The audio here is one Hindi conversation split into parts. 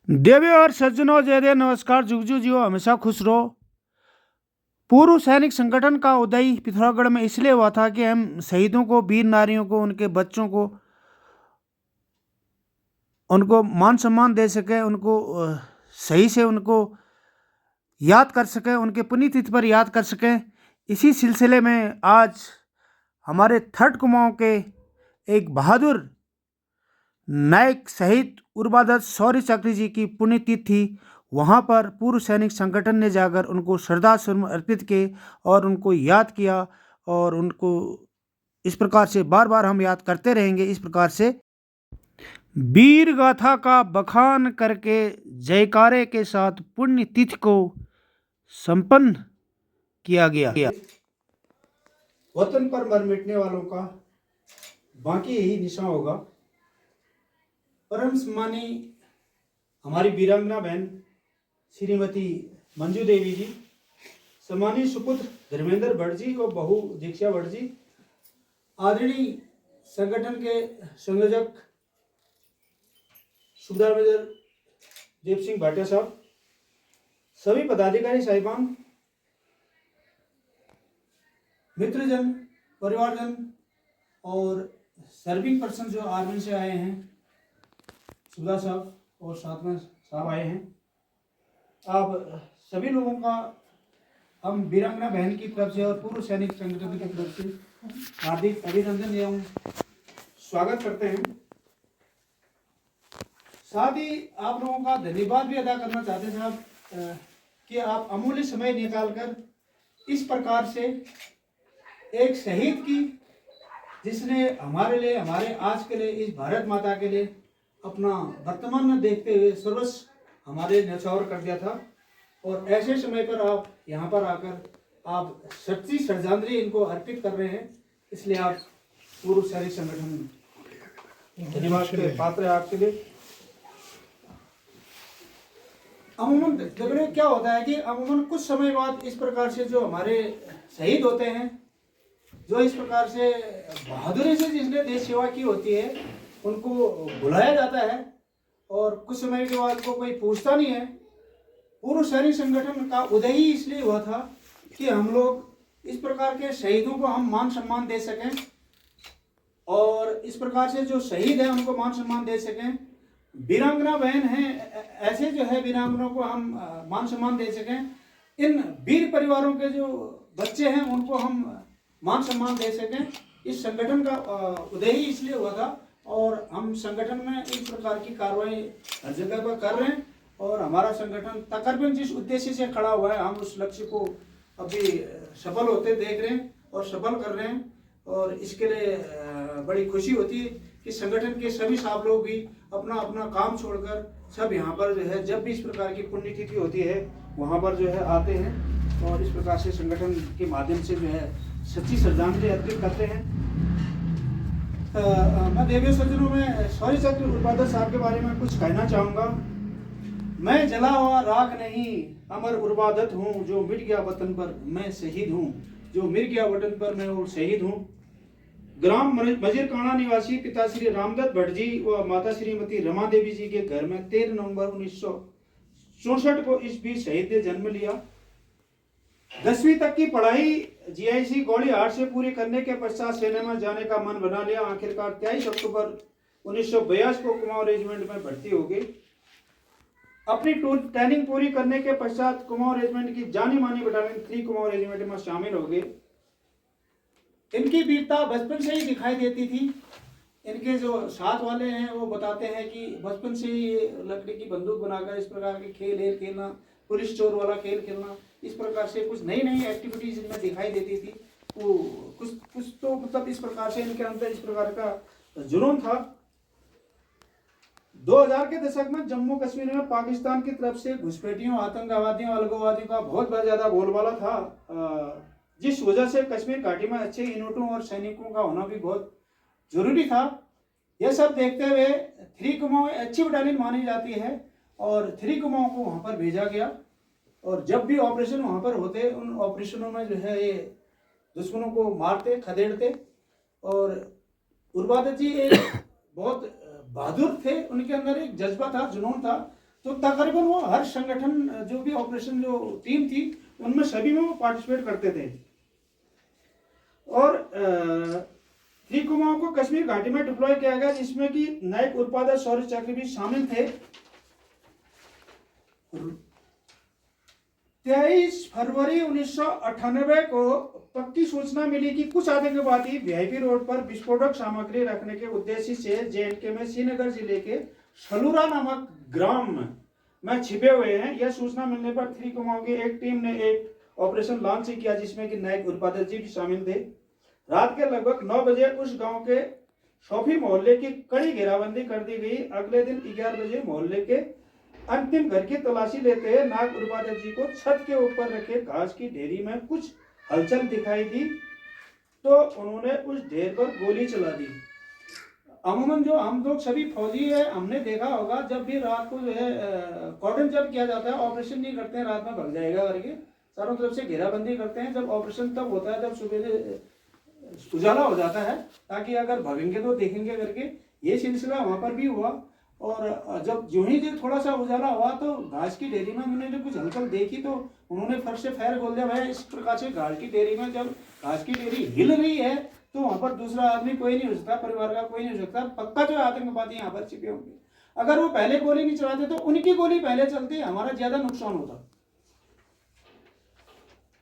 देवी और सज्जनों, जय देव, नमस्कार, जुगजू जियो, हमेशा खुश रहो। पूर्व सैनिक संगठन का उदय पिथौरागढ़ में इसलिए हुआ था कि हम शहीदों को, वीर नारियों को, उनके बच्चों को, उनको मान सम्मान दे सके, उनको सही से उनको याद कर सकें, उनके पुण्यतिथि पर याद कर सकें। इसी सिलसिले में आज हमारे थर्ड कुमाऊं के एक बहादुर नायक शहीद उर्वादत्त शौर्य चक्र जी की पुण्यतिथि, वहाँ पर पूर्व सैनिक संगठन ने जाकर उनको श्रद्धासुमन अर्पित किए और उनको याद किया। और उनको इस प्रकार से बार बार हम याद करते रहेंगे। इस प्रकार से वीर गाथा का बखान करके जयकारे के साथ पुण्यतिथि को संपन्न किया गया। वतन पर मर मिटने वालों का बाकी यही निशान होगा। परम सम्मानी हमारी वीरांगना बहन श्रीमती मंजू देवी जी, सम्मानी सुपुत्र धर्मेंद्र भट्ट जी और बहू दीक्षा भट्ट जी, आदरणीय संगठन के संयोजक सुबेदार मेजर देव सिंह भाटिया साहब, सभी पदाधिकारी साहिबान, मित्रजन, परिवारजन और सर्विंग पर्सन जो आर्मी से आए हैं, सुबेदार साहब और साथ में साहब आए हैं, आप सभी लोगों का हम वीरांगना बहन की तरफ से और पूर्व सैनिक संगठन की तरफ से हार्दिक अभिनंदन एवं स्वागत करते हैं। साथ ही आप लोगों का धन्यवाद भी अदा करना चाहते हैं साहब कि आप अमूल्य समय निकालकर इस प्रकार से एक शहीद की, जिसने हमारे लिए, हमारे आज के लिए, इस भारत माता के लिए अपना वर्तमान में देखते हुए सर्वस्व हमारे न्यौछावर कर दिया था। और ऐसे समय पर आप यहाँ पर आकर आप सच्ची श्रद्धांजलि इनको अर्पित कर रहे हैं, इसलिए आप पूर्व सैनिक संगठन धन्यवाद के पात्र है आपके लिए। अमूमन झगड़े क्या होता है कि अमूमन कुछ समय बाद इस प्रकार से जो हमारे शहीद होते हैं, जो इस प्रकार से बहादुरी से जिसने देश सेवा की होती है, उनको बुलाया जाता है और कुछ समय के बाद को कोई पूछता नहीं है। पूर्व सैनिक संगठन का उदय ही इसलिए हुआ था कि हम लोग इस प्रकार के शहीदों को हम मान सम्मान दे सकें और इस प्रकार से जो शहीद है उनको मान सम्मान दे सकें। वीरांगना बहन हैं, ऐसे जो है वीरांगनाओं को हम मान सम्मान दे सकें। इन वीर परिवारों के जो बच्चे हैं उनको हम मान सम्मान दे सकें। इस संगठन का उदय ही इसलिए हुआ था और हम संगठन में इस प्रकार की कार्रवाई हर जगह पर कर रहे हैं और हमारा संगठन तकरीबन जिस उद्देश्य से खड़ा हुआ है, हम उस लक्ष्य को अभी सफल होते देख रहे हैं और सफल कर रहे हैं। और इसके लिए बड़ी खुशी होती है कि संगठन के सभी साहब लोग भी अपना अपना काम छोड़कर सब यहाँ पर जो है, जब भी इस प्रकार की पुण्यतिथि होती है वहाँ पर जो है आते हैं और इस प्रकार से संगठन के माध्यम से जो है सच्ची श्रद्धांजलि अर्पित करते हैं। मैं देवी सज्जनों में शौर्य चक्र उर्वादत्त साहब के बारे में कुछ कहना चाहूँगा। मैं जला हुआ राख नहीं, अमर उर्वादत्त हूँ, जो मिट गया वतन पर मैं शहीद हूँ, जो मिट गया वतन पर मैं वो शहीद हूँ। ग्राम मजीरकाना निवासी पिता श्री रामदत्त भट्ट जी व माता श्रीमती रमा देवी जी के घर में 13 नवंबर 1964 को इस बीच शहीद ने जन्म लिया। 10वीं तक की पढ़ाई जीआईसी गौड़ीहाट से पूरी करने के पश्चात सेना में जाने का मन बना लिया। आखिरकार 23 अक्टूबर 1982 को कुमाऊं रेजिमेंट में भर्ती हो गई। अपनी ट्रेनिंग पूरी करने के पश्चात कुमाऊं रेजिमेंट की जानी मानी बटालियन 3 कुमाऊं रेजिमेंट में शामिल हो गए। इनकी वीरता बचपन से ही दिखाई देती थी। इनके जो साथ वाले हैं वो बताते हैं कि बचपन से ही लकड़ी की बंदूक बनाकर इस प्रकार के खेल खेलना, पुलिस चोर वाला खेल खेलना, इस प्रकार से कुछ नई नई एक्टिविटीज इनमें दिखाई देती थी। वो कुछ तो मतलब इस प्रकार से इनके अंदर इस प्रकार का जुनून था। 2000 के दशक में जम्मू कश्मीर में पाकिस्तान की तरफ से घुसपैठियों, आतंकवादियों, अलगाववादियों का बहुत ज्यादा बोलबाला था, जिस वजह से कश्मीर घाटी में अच्छे यूनिटों और सैनिकों का होना भी बहुत जरूरी था। यह सब देखते हुए 3 कुमाऊं अच्छी बटालियन मानी जाती है और 3 कुमाऊं को वहां पर भेजा गया। और जब भी ऑपरेशन वहां पर होते, उन ऑपरेशनों में जो है ये दुश्मनों को मारते, खदेड़ते। और उर्वादत्त जी एक बहुत बहादुर थे, उनके अंदर एक जज्बा था, जुनून था। तो तकरीबन वो हर संगठन जो भी ऑपरेशन जो टीम थी उनमें सभी में वो पार्टिसिपेट करते थे। और 3 कुमाऊं को कश्मीर घाटी में डिप्लॉय किया गया, जिसमें कि नायक उत्पादक शौर्य चक्र भी शामिल थे। 23 फरवरी 1998 को पक्की सूचना मिली कि कुछ आतंकवादी वीआईपी रोड पर विस्फोटक सामग्री रखने के उद्देश्य से जेएंडके में श्रीनगर जिले के सलूरा नामक ग्राम में छिपे हुए हैं। यह सूचना मिलने पर 3 कुमाऊं की एक टीम ने एक ऑपरेशन लॉन्च किया, जिसमें कि नायक उत्पादक जी भी शामिल थे। रात के लगभग 9 बजे उस गांव के शोफी मोहल्ले की कड़ी घेराबंदी कर दी गई। अगले दिन 11 बजे मोहल्ले के अंतिम घर की तलाशी लेते हुए नायक उत्पादक जी को छत के ऊपर रखे घास की ढेरी में कुछ हलचल दिखाई दी, तो उन्होंने उस ढेर पर गोली चला दी। अमूमन जो हम लोग सभी फौजी है, हमने देखा होगा जब भी रात को जो है कॉर्डन जब किया जाता है, ऑपरेशन नहीं करते हैं रात में भग जाएगा करके, चारों तरफ से घेराबंदी करते हैं। जब ऑपरेशन तब होता है जब सुबह उजाला हो जाता है, ताकि अगर भगेंगे तो देखेंगे करके। ये सिलसिला वहां पर भी हुआ। और जब जो ही थोड़ा सा उजाला हुआ तो घास की डेयरी में उन्होंने कुछ हलचल देखी, तो उन्होंने फर्श से फायर खोल दिया। भाई इस प्रकार से घास की डेयरी में जब घास की डेयरी हिल रही है तो वहां पर दूसरा आदमी कोई नहीं हो सकता, परिवार का कोई नहीं हो सकता, पक्का जो आतंकवादी यहाँ पर छिपे होंगे। अगर वो पहले गोली नहीं चलाते तो उनकी गोली पहले चलती, हमारा ज्यादा नुकसान होता।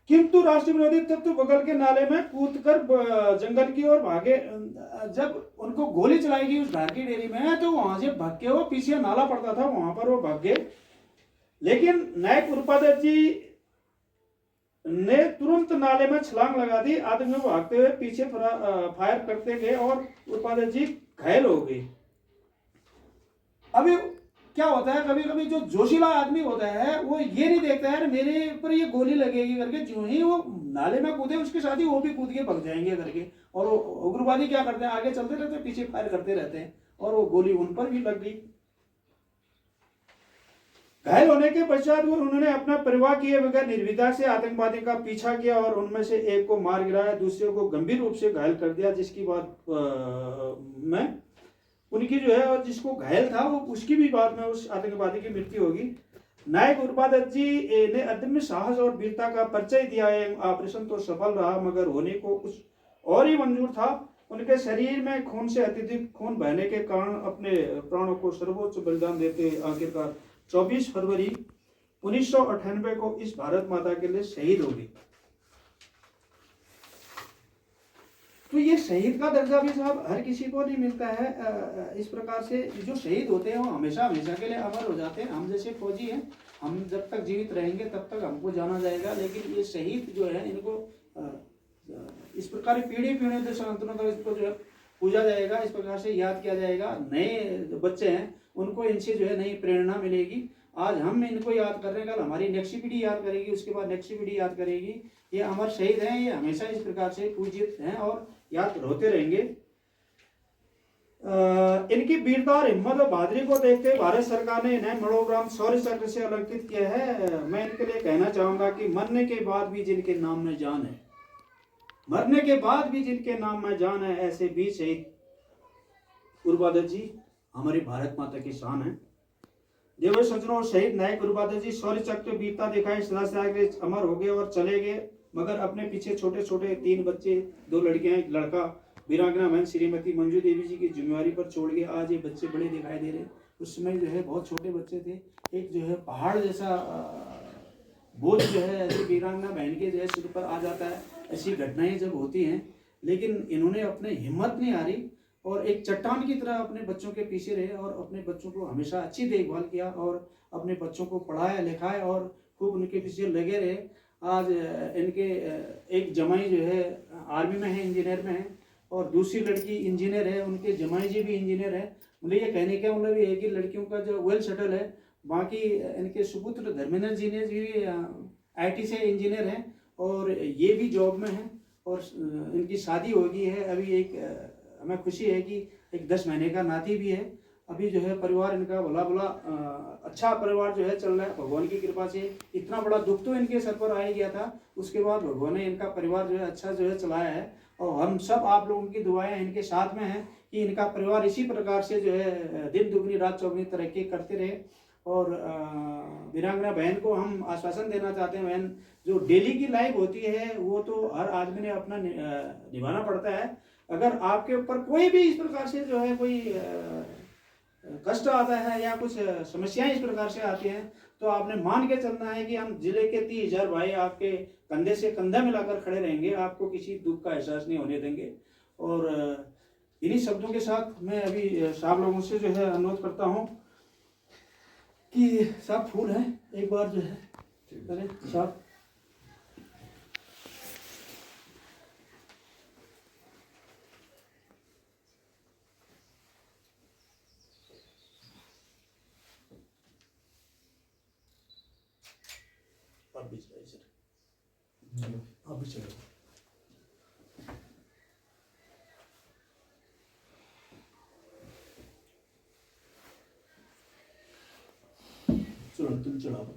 किंतु राष्ट्र विरोधी तत्व बगल के नाले में कूदकर जंगल की ओर भागे। जब उनको गोली चलाई गई उस घर की डेयरी में, तो वहां से भाग के वो पीछे नाला पड़ता था, वहां पर वो भाग गए। लेकिन नायक उत्पादक जी ने तुरंत नाले में छलांग लगा दी। आतंकी भागते हुए पीछे फायर करते गए और उत्पादक जी घायल हो गए। अभी क्या होता है, कभी कभी जो जोशीला आदमी होता है वो ये नहीं देखता है मेरे ऊपर ये गोली लगेगी करके, जो ही वो नाले में कूदे उसके साथ ही वो भी कूद के भाग जाएंगे करके। और वो उग्रवादी क्या करते हैं, आगे चलते रहते हैं, पीछे फायर करते रहते हैं, और वो गोली उन पर भी लग गई। घायल होने के पश्चात उन्होंने अपना परिवार किए बगैर निर्भीकता से आतंकवादी का पीछा किया और उनमें से एक को मार गिराया, दूसरे को गंभीर रूप से घायल कर दिया, जिसकी बात में उनकी जो है, और जिसको घायल था वो उसकी भी बाद में उस आतंकवादी की मृत्यु होगी। नायक उत्पादक जी ने अदम्य साहस और वीरता का परिचय दिया है। ऑपरेशन तो सफल रहा, मगर होने को कुछ और ही मंजूर था। उनके शरीर में खून से अत्यधिक खून बहने के कारण अपने प्राणों को सर्वोच्च बलिदान देते आखिरकार 24 फरवरी 1998 को इस भारत माता के लिए शहीद हो गई। तो ये शहीद का दर्जा भी साहब हर किसी को नहीं मिलता है। इस प्रकार से जो शहीद होते हैं वो हमेशा हमेशा के लिए अमर हो जाते हैं। हम जैसे फौजी हैं, हम जब तक जीवित रहेंगे तब तक हमको जाना जाएगा, लेकिन ये शहीद जो है इनको इस प्रकार पीढ़ी पीढ़ी सनातनों का इसको जो है पूजा जाएगा, इस प्रकार से याद किया जाएगा। नए जो बच्चे हैं उनको इनसे जो है नई प्रेरणा मिलेगी। आज हम इनको याद कर रहे हैं, कल हमारी नेक्स्ट पीढ़ी याद करेगी, उसके बाद नेक्स्ट पीढ़ी याद करेगी। ये अमर शहीद हैं, ये हमेशा इस प्रकार से पूजित हैं और याद होते रहेंगे। इनकी वीरता और हिम्मत और बहादुरी को देखते भारत सरकार ने इन्हें मरणोपरांत शौर्य चक्र से अलंकृत किया है। मैं इनके लिए कहना चाहूंगा कि मरने के बाद भी जिनके नाम में जान है, मरने के बाद भी जिनके नाम में जान है, ऐसे 20 शहीद उत्पादक जी हमारी भारत माता की शान है। देवर सज्जनों, शहीद नायक उत्पादक जी शौर्य चक्र वीरता दिखाए, सदा से आगे अमर हो गए और चले गए, मगर अपने पीछे छोटे छोटे 3 बच्चे, 2 लड़कियां, 1 लड़का, वीरांगना बहन श्रीमती मंजू देवी जी की जिम्मेवारी पर छोड़ के आज ये बच्चे बड़े दिखाई दे रहे। उस समय जो है बहुत छोटे बच्चे थे। एक जो है पहाड़ जैसा बोझ जो है ऐसी वीरांगना बहन के जो है सिर पर आ जाता है। ऐसी घटनाएं जब होती हैं, लेकिन इन्होंने अपने हिम्मत नहीं हारी और एक चट्टान की तरह अपने बच्चों के पीछे रहे और अपने बच्चों को हमेशा अच्छी देखभाल किया और अपने बच्चों को पढ़ाया लिखाया और खूब उनके पीछे लगे रहे। आज इनके एक जमाई जो है आर्मी में है, इंजीनियर में है, और दूसरी लड़की इंजीनियर है, उनके जमाई जी भी इंजीनियर है। मुझे ये कहने का मतलब ये है कि लड़कियों का जो वेल सेटल है। बाकी इनके सुपुत्र धर्मेंद्र जी ने भी IT से इंजीनियर हैं और ये भी जॉब में हैं और इनकी शादी हो गई है। अभी एक हमें खुशी है कि एक 10 महीने का नाती भी है। अभी जो है परिवार इनका भला भला अच्छा परिवार जो है चल रहा है भगवान की कृपा से। इतना बड़ा दुख तो इनके सर पर आ ही गया था, उसके बाद भगवान ने इनका परिवार जो है अच्छा जो है चलाया है और हम सब आप लोगों की दुआएं इनके साथ में हैं कि इनका परिवार इसी प्रकार से जो है दिन दुगनी रात चौगनी तरक्की करते रहे और वीरांगना बहन को हम आश्वासन देना चाहते हैं, बहन जो डेली की लाइफ होती है वो तो हर आदमी ने अपना निभाना पड़ता है। अगर आपके ऊपर कोई भी इस प्रकार से जो है कोई कष्ट आता है या कुछ समस्याएं इस प्रकार से आती हैं, तो आपने मान के चलना है कि हम जिले के 30,000 भाई आपके कंधे से कंधा मिलाकर खड़े रहेंगे, आपको किसी दुख का एहसास नहीं होने देंगे। और इन्हीं शब्दों के साथ मैं अभी साहब लोगों से जो है अनुरोध करता हूँ कि साहब फूल है एक बार जो है करें साहब। आप भी चलाइए सर, आप भी चलाइए। चलो तुम चढ़ाओ।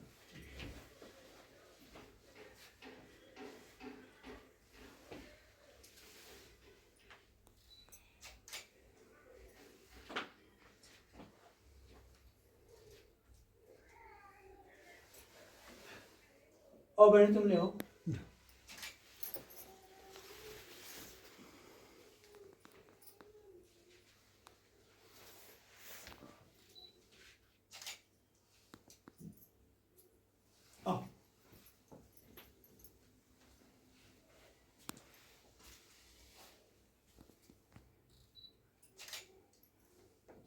और बहन तुम ले आओ।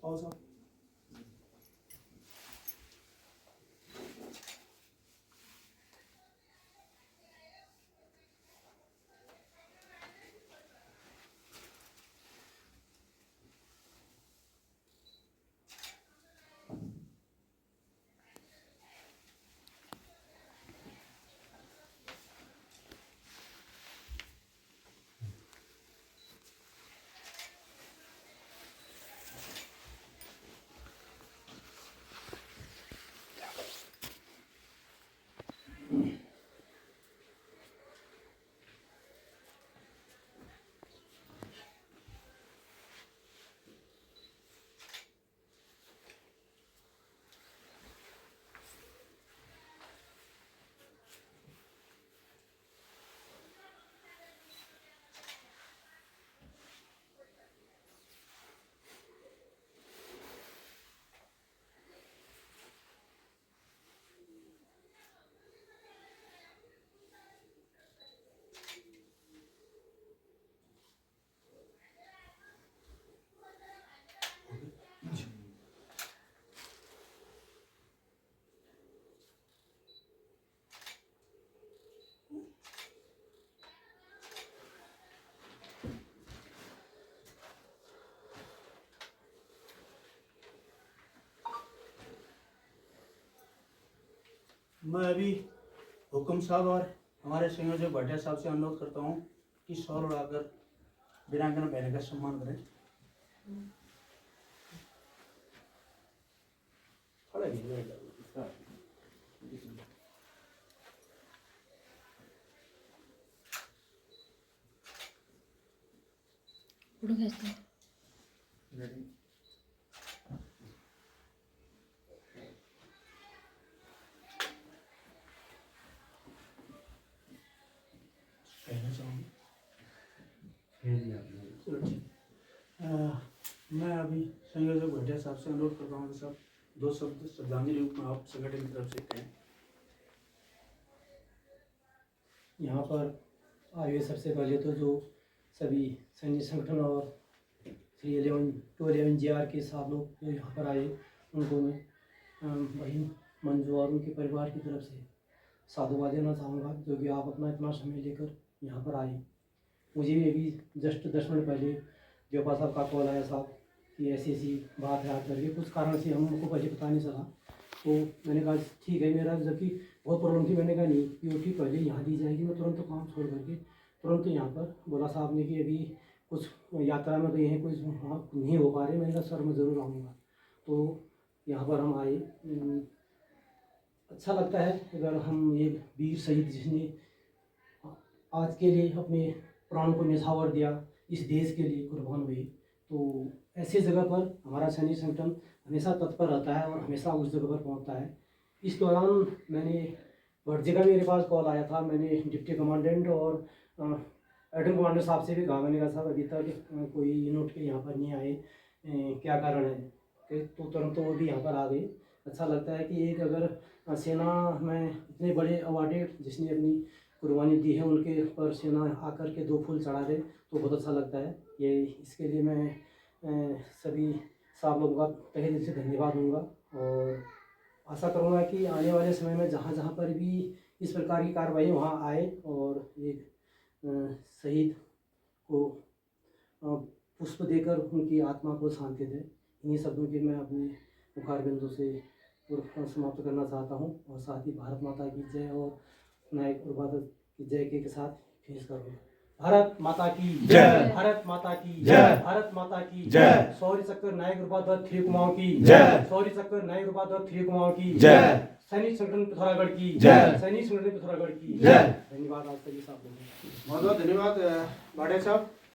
आओ साहब। मैं अभी हुक्म साहब और हमारे संयोजक भाटिया साहब से अनुरोध करता हूँ कि शॉल उड़ाकर वीरांगना बहन का सम्मान करें। कहना चाहूँगी चलो ठीक। मैं अभी संयोजक भाटिया साहब से अनुरोध करता हूँ कि साहब दो शब्द श्रद्धांजलि रूप में आप संगठन की तरफ से कहें। यहाँ पर आइए सबसे पहले तो जो सभी सैन्य संगठन और 311 GR के साथ लोग जो यहाँ पर आए उनको मैं बहन मंजू और उनके परिवार की तरफ से साधुवाद देना चाहूँगा, जो कि आप अपना इतना समय लेकर यहाँ पर आए। मुझे भी अभी जस्ट 10 मिनट पहले जोपा साहब का कॉल आया साहब कि ऐसी ऐसी बात है आप करके, कुछ कारण से हमको पहले पता नहीं चला, तो मैंने कहा ठीक है, मेरा जबकि बहुत प्रॉब्लम थी, मैंने कहा नहीं पीओटी पहले यहाँ दी जाएगी। मैं तुरंत काम छोड़ करके तुरंत यहाँ पर बोला साहब ने कि अभी कुछ यात्रा में गए हैं, कुछ वहाँ नहीं हो पा रहे। मैंने कहा सर मैं ज़रूर आऊँगा। तो यहाँ पर हम आए। अच्छा लगता है अगर हम एक वीर शहीद जिसने आज के लिए अपने प्राण को न्यौछावर दिया, इस देश के लिए कुर्बान हुए, तो ऐसे जगह पर हमारा सैनिक संगठन हमेशा तत्पर रहता है और हमेशा उस जगह पर पहुंचता है। इस दौरान मैंने वर्जी का मेरे पास कॉल आया था, मैंने डिप्टी कमांडेंट और एडम कमांडर साहब से भी कहा, मैंने कहा साहब अभी तक कोई यूनिट के यहाँ पर नहीं आए, क्या कारण है। तो तुरंत वो भी यहाँ पर आ गए। अच्छा लगता है कि एक अगर सेना में इतने बड़े अवार्डेड जिसने अपनी कुर्बानी दी है उनके पर सेना आकर के 2 फूल चढ़ा दे तो बहुत अच्छा लगता है। ये इसके लिए मैं सभी साहब लोगों का तहे दिल से धन्यवाद दूंगा और आशा करूँगा कि आने वाले समय में जहाँ जहाँ पर भी इस प्रकार की कार्रवाई वहाँ आए और एक शहीद को पुष्प देकर उनकी आत्मा को शांति दे। इन्हीं शब्दों की मैं अपने मुखार बिंदु से समाप्त करना चाहता हूँ और साथ ही भारत माता की जय और नायक इबादत की जय के साथ फिनिश करूँगा। भारत माता की जय, भारत माता की जय, भारत माता की जय। शौर्य चक्र नायक इबादत 3 कुमाऊं की जय, शौर्य चक्र नायक इबादत 3 कुमाऊं की जय, सैनिक संगठन पिथौरागढ़ की जय, सैनिक संगठन पिथौरागढ़ की जय। धन्यवाद। आज तक ये साहब बहुत बहुत धन्यवाद भाटिया साहब।